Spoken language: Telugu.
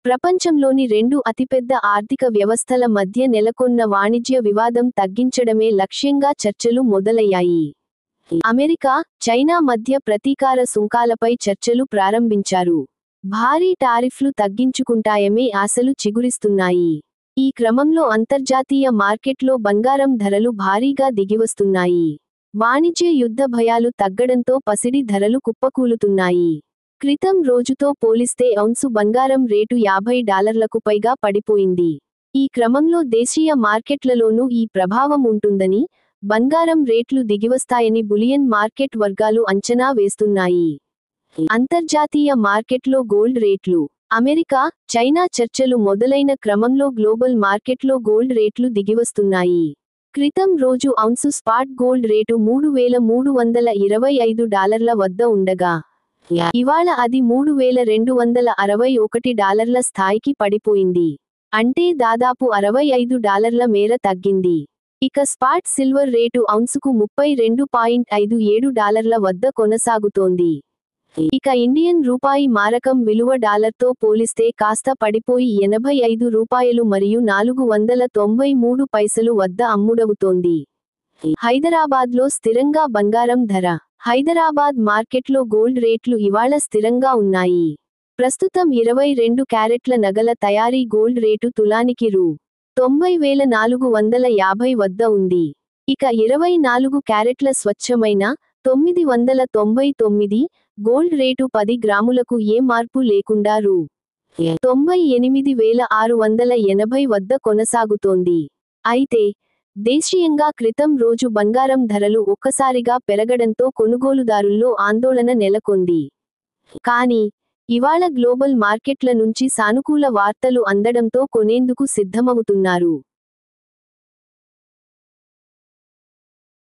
ప్రపంచంలోని రెండు అతిపెద్ద ఆర్థిక వ్యవస్థల మధ్య నెలకొన్న వాణిజ్య వివాదం తగ్గించడమే లక్ష్యంగా చర్చలు మొదలయ్యాయి. అమెరికా, చైనా మధ్య ప్రతీకార సుంకాలపై చర్చలు ప్రారంభించారు. భారీ టారిఫ్లు తగ్గించుకుంటాయమే ఆశలు చిగురిస్తున్నాయి. ఈ క్రమంలో అంతర్జాతీయ మార్కెట్లో బంగారం ధరలు భారీగా దిగివస్తున్నాయి. వాణిజ్య యుద్ధ భయాలు తగ్గడంతో పసిడి ధరలు కుప్పకూలుతున్నాయి. క్రితం రోజుతో పోలిస్తే ఔన్సు బంగారం రేటు $50లకు పైగా పడిపోయింది. ఈ క్రమంలో దేశీయ మార్కెట్లలోనూ ఈ ప్రభావం ఉంటుందని, బంగారం రేట్లు దిగివస్తాయని బులియన్ మార్కెట్ వర్గాలు అంచనా వేస్తున్నాయి. అంతర్జాతీయ మార్కెట్లో గోల్డ్ రేట్లు. అమెరికా, చైనా చర్చలు మొదలైన క్రమంలో గ్లోబల్ మార్కెట్లో గోల్డ్ రేట్లు దిగివస్తున్నాయి. క్రితం రోజు ఔన్సు స్పాట్ గోల్డ్ రేటు $3,325 వద్ద ఉండగా, ఇవాళ అది $3,261 స్థాయికి పడిపోయింది. అంటే దాదాపు $65 మేర తగ్గింది. ఇక స్పాట్ సిల్వర్ రేటు ఔన్సుకు $32.57 వద్ద కొనసాగుతోంది. ఇక ఇండియన్ రూపాయి మారకం విలువ డాలర్తో పోలిస్తే కాస్త పడిపోయి $85 మరియు 493 పైసలు వద్ద అమ్ముడవుతోంది. హైదరాబాద్లో స్థిరంగా బంగారం ధర. హైదరాబాద్ మార్కెట్లో గోల్డ్ రేట్లు ఇవాళ స్థిరంగా ఉన్నాయి. ప్రస్తుతం 22 క్యారెట్ల నగల తయారీ గోల్డ్ రేటు తులానికి రూ. 90,450 వద్ద ఉంది. ఇక 24 క్యారెట్ల స్వచ్ఛమైన, 999 గోల్డ్ రేటు 10 గ్రాములకు ఏ మార్పు లేకుండా రూ. 98,680 వద్ద కొనసాగుతోంది. అయితే, దేశీయంగా క్రితం రోజు బంగారం ధరలు ఒక్కసారిగా పెరగడంతో కొనుగోలుదారుల్లో ఆందోళన నెలకొంది. కానీ, ఇవాళ గ్లోబల్ మార్కెట్ల నుంచి సానుకూల వార్తలు అందడంతో కొనేందుకు సిద్ధమవుతున్నారు.